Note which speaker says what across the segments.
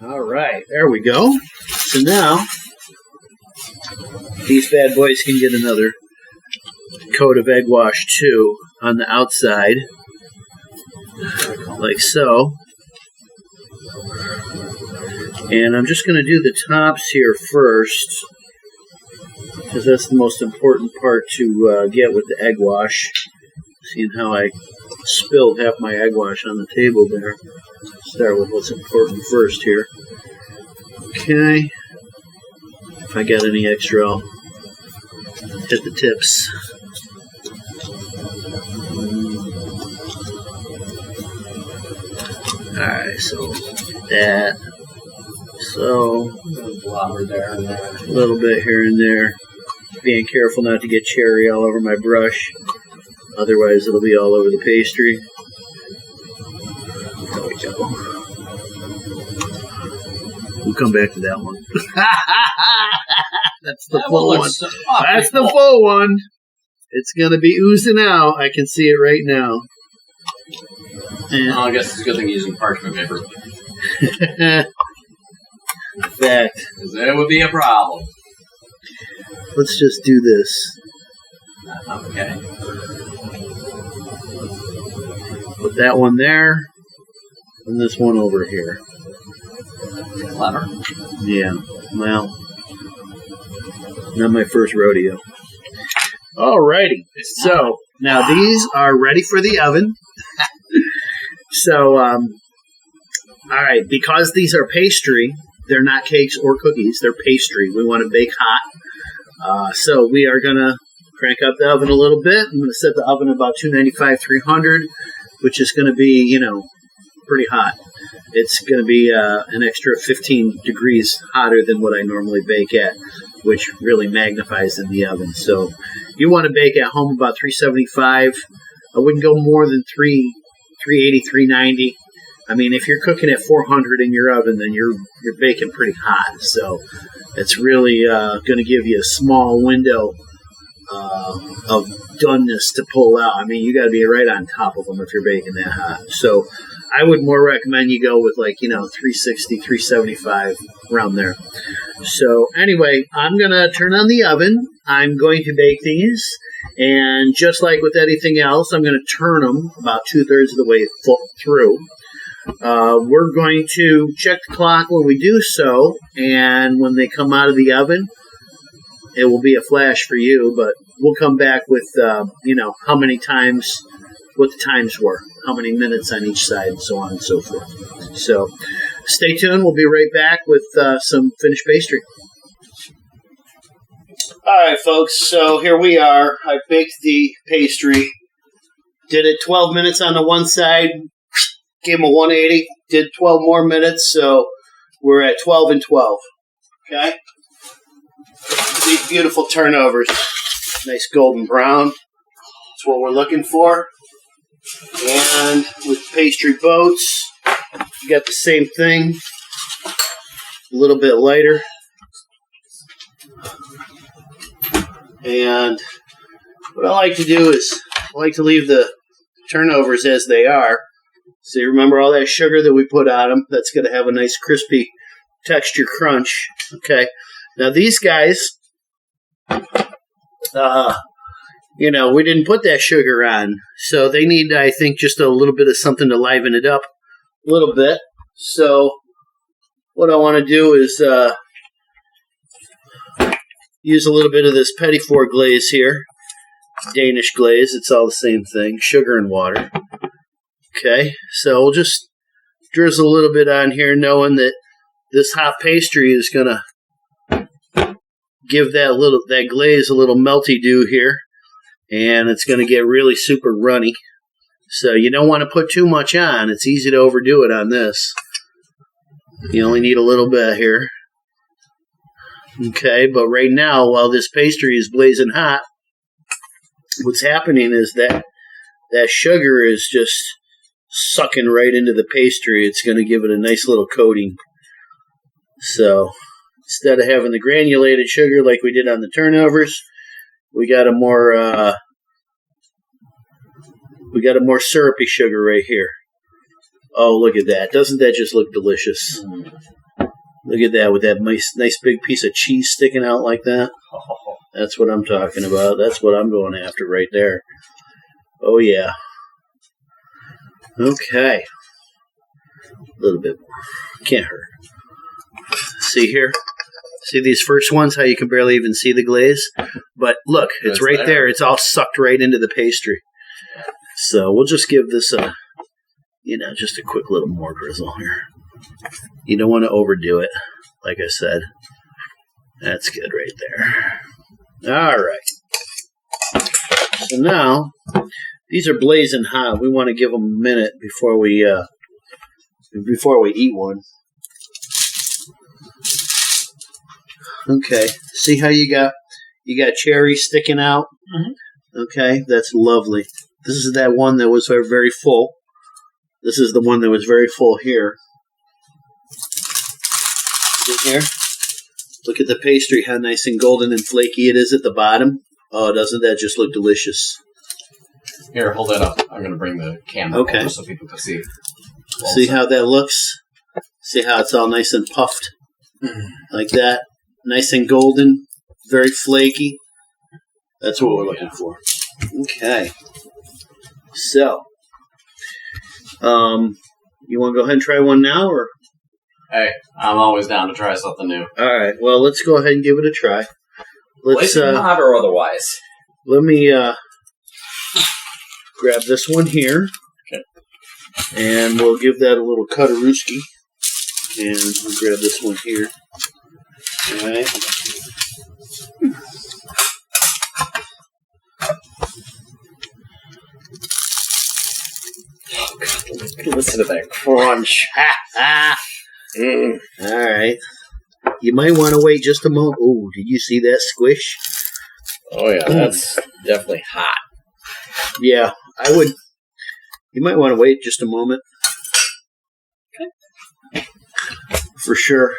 Speaker 1: All right, there we go. So now, these bad boys can get another coat of egg wash too on the outside, like so. And I'm just going to do the tops here first, because that's the most important part to get with the egg wash. Seeing how I spilled half my egg wash on the table there. Start with what's important first here. Okay. If I got any extra, I'll hit the tips. Alright, so that. So, a little bit here and there. Being careful not to get cherry all over my brush. Otherwise, it'll be all over the pastry. There we go. We'll come back to that one. That's the full one. That's the full one. It's going to be oozing out. I can see it right now.
Speaker 2: And I guess it's a good thing you're using parchment paper.
Speaker 1: In fact,
Speaker 2: because that would be a problem.
Speaker 1: Let's just do this.
Speaker 2: Okay.
Speaker 1: Put that one there, and this one over here.
Speaker 2: Clever.
Speaker 1: Yeah, well, not my first rodeo. Alrighty, so now these are ready for the oven. So, alright, because these are pastry, they're not cakes or cookies, they're pastry. We want to bake hot. So we are going to crank up the oven a little bit. I'm going to set the oven about 295, 300, which is going to be, pretty hot. It's going to be an extra 15 degrees hotter than what I normally bake at, which really magnifies in the oven. So you want to bake at home about 375. I wouldn't go more than 380, 390. I mean, if you're cooking at 400 in your oven, then you're baking pretty hot. So it's really going to give you a small window of doneness to pull out. I mean, you got to be right on top of them if you're baking that hot. So I would more recommend you go with 360, 375, around there. So anyway, I'm going to turn on the oven. I'm going to bake these. And just like with anything else, I'm going to turn them about 2/3 of the way through. We're going to check the clock when we do so, and when they come out of the oven, it will be a flash for you, but we'll come back with, how many times, what the times were, how many minutes on each side, and so on and so forth. So stay tuned. We'll be right back with some finished pastry. All right, folks, so here we are. I baked the pastry. Did it 12 minutes on the one side. Gave them a 180, did 12 more minutes, so we're at 12 and 12. Okay? These beautiful turnovers. Nice golden brown. That's what we're looking for. And with pastry boats, you got the same thing. A little bit lighter. And what I like to do is I like to leave the turnovers as they are. So you remember all that sugar that we put on them? That's going to have a nice crispy texture crunch. Okay. Now these guys, we didn't put that sugar on. So they need, I think, just a little bit of something to liven it up a little bit. So what I want to do is use a little bit of this petit four glaze here. Danish glaze. It's all the same thing. Sugar and water. Okay, so we'll just drizzle a little bit on here, knowing that this hot pastry is going to give that glaze a little melty dew here, and it's going to get really super runny. So you don't want to put too much on. It's easy to overdo it on this. You only need a little bit here. Okay, but right now, while this pastry is blazing hot, what's happening is that sugar is just sucking right into the pastry. It's going to give it a nice little coating. So instead of having the granulated sugar like we did on the turnovers, we got a more syrupy sugar right here. Oh, look at that. Doesn't that just look delicious? Look at that with that nice big piece of cheese sticking out like that. That's what I'm talking about. That's what I'm going after right there. Oh, yeah. Okay. A little bit more. Can't hurt. See here? See these first ones, how you can barely even see the glaze? But look, it's right there. It's all sucked right into the pastry. So we'll just give this just a quick little more drizzle here. You don't want to overdo it, like I said. That's good right there. All right. So now, these are blazing hot. We want to give them a minute before we eat one. Okay. See how you got cherry sticking out? Mm-hmm. Okay, that's lovely. This is that one that was very full. This is the one that was very full here. See here? Look at the pastry, how nice and golden and flaky it is at the bottom. Oh, doesn't that just look delicious?
Speaker 2: Here, hold that up. I'm going to bring the camera over so people can see.
Speaker 1: See how that looks? See how it's all nice and puffed? Like that. Nice and golden. Very flaky. That's what we're looking for. Okay. So, you want to go ahead and try one now, or?
Speaker 2: Hey, I'm always down to try something new.
Speaker 1: All right. Well, let's go ahead and give it a try. Let's
Speaker 2: hot or otherwise.
Speaker 1: Let me grab this one here.
Speaker 2: Okay.
Speaker 1: And we'll give that a little Cutarooski. And we'll grab this one here. All right.
Speaker 2: Oh, God, listen to that crunch.
Speaker 1: All right. You might want to wait just a moment. Oh, did you see that squish?
Speaker 2: Oh, yeah, that's definitely hot.
Speaker 1: Yeah, I would. You might want to wait just a moment. Okay. For sure.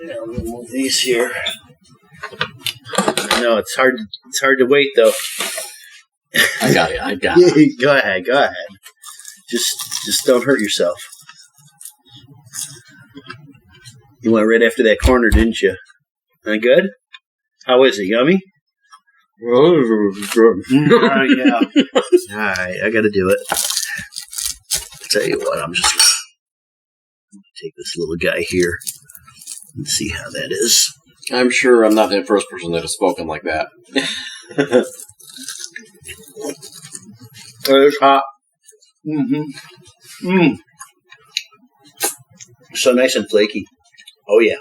Speaker 1: Yeah, we'll move these here. I know it's hard to wait though.
Speaker 2: I got it.
Speaker 1: Go ahead. Just don't hurt yourself. You went right after that corner, didn't you? That good? How is it? Yummy? Yeah. All right, I got to do it. I'll tell you what, I'm just going to take this little guy here and see how that is.
Speaker 2: I'm sure I'm not the first person that has spoken like that.
Speaker 1: Oh, it's hot. Mm-hmm. So nice and flaky. Oh, yeah.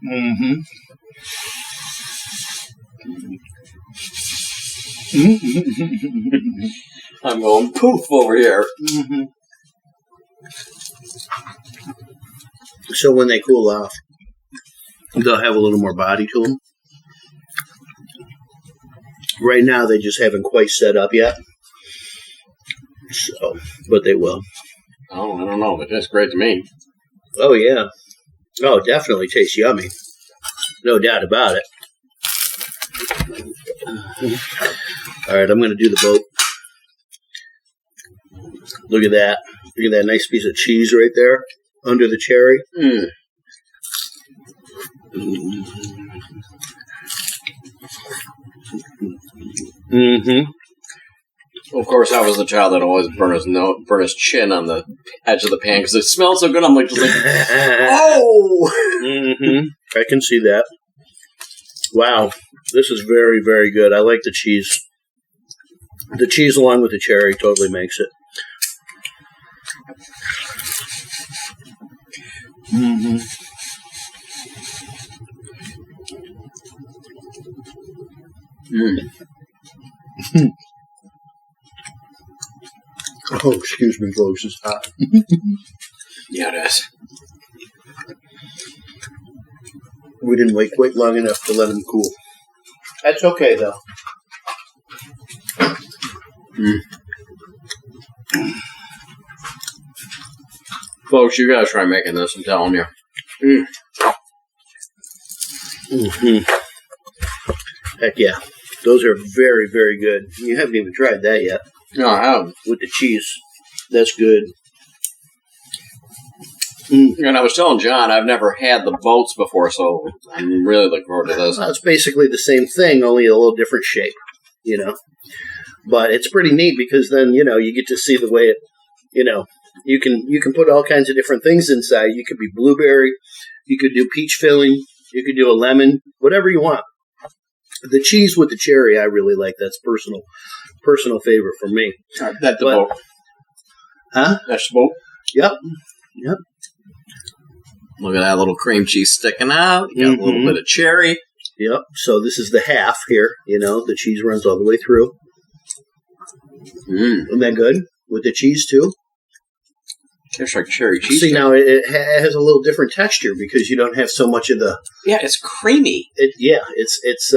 Speaker 1: Mm-hmm.
Speaker 2: I'm going poof over here.
Speaker 1: Mm-hmm. So when they cool off, they'll have a little more body to them. Right now, they just haven't quite set up yet. So, but they will.
Speaker 2: Oh, I don't know. It tastes great to me.
Speaker 1: Oh, yeah. Oh, it definitely tastes yummy. No doubt about it. All right, I'm going to do the boat. Look at that. Look at that nice piece of cheese right there under the cherry. Mm-hmm.
Speaker 2: Of course, I was the child that always burn his chin on the edge of the pan because it smelled so good. I'm like, oh!
Speaker 1: Mm-hmm. I can see that. Wow, this is very, very good. I like the cheese. The cheese along with the cherry totally makes it. Mm-hmm. Oh, excuse me, folks. It's hot.
Speaker 2: Yeah, it is.
Speaker 1: We didn't wait quite long enough to let them cool. That's okay, though.
Speaker 2: Folks, you gotta try making this, I'm telling you.
Speaker 1: Mm-hmm. Heck yeah. Those are very, very good. You haven't even tried that yet.
Speaker 2: No, I haven't.
Speaker 1: With the cheese. That's good.
Speaker 2: And I was telling John, I've never had the boats before, so I'm really looking forward to this.
Speaker 1: Well, it's basically the same thing, only a little different shape, But it's pretty neat because then, you get to see the way it, you can put all kinds of different things inside. You could be blueberry, you could do peach filling, you could do a lemon, whatever you want. The cheese with the cherry, I really like. That's personal favorite for me.
Speaker 2: That's the boat.
Speaker 1: Huh?
Speaker 2: That's the boat.
Speaker 1: Yep.
Speaker 2: Look at that little cream cheese sticking out. You got a little bit of cherry.
Speaker 1: Yep. So this is the half here. The cheese runs all the way through. Isn't that good? With the cheese, too?
Speaker 2: Tastes like cherry cheese.
Speaker 1: See, now it has a little different texture because you don't have so much of the...
Speaker 2: Yeah, it's creamy.
Speaker 1: It's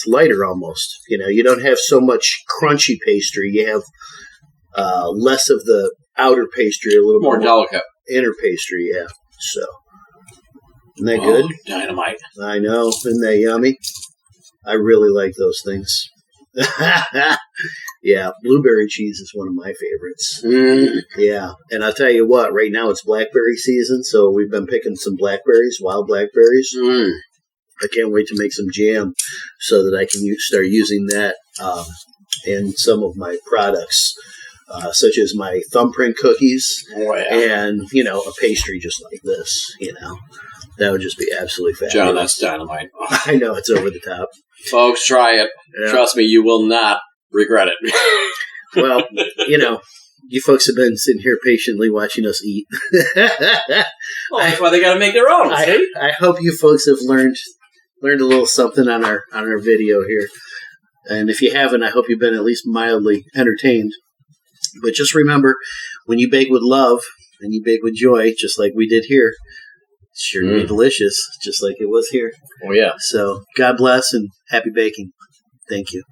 Speaker 1: lighter almost. You don't have so much crunchy pastry. You have less of the outer pastry, a little
Speaker 2: more delicate.
Speaker 1: Inner pastry, yeah. So, isn't that good?
Speaker 2: Dynamite.
Speaker 1: I know. Isn't that yummy? I really like those things. Yeah, blueberry cheese is one of my favorites. Yeah, and I'll tell you what, right now it's blackberry season, so we've been picking some blackberries, wild blackberries. I can't wait to make some jam so that I can start using that in some of my products, such as my thumbprint cookies and, a pastry just like this, That would just be absolutely fabulous.
Speaker 2: John, that's dynamite.
Speaker 1: I know, it's over the top.
Speaker 2: Folks, try it. Yeah. Trust me, you will not regret it.
Speaker 1: Well, you folks have been sitting here patiently watching us eat.
Speaker 2: Well, that's why they got to make their own.
Speaker 1: I hope you folks have learned a little something on our video here. And if you haven't, I hope you've been at least mildly entertained. But just remember, when you bake with love and you bake with joy, just like we did here, it's sure to be delicious, just like it was here.
Speaker 2: Oh, yeah.
Speaker 1: So, God bless and happy baking. Thank you.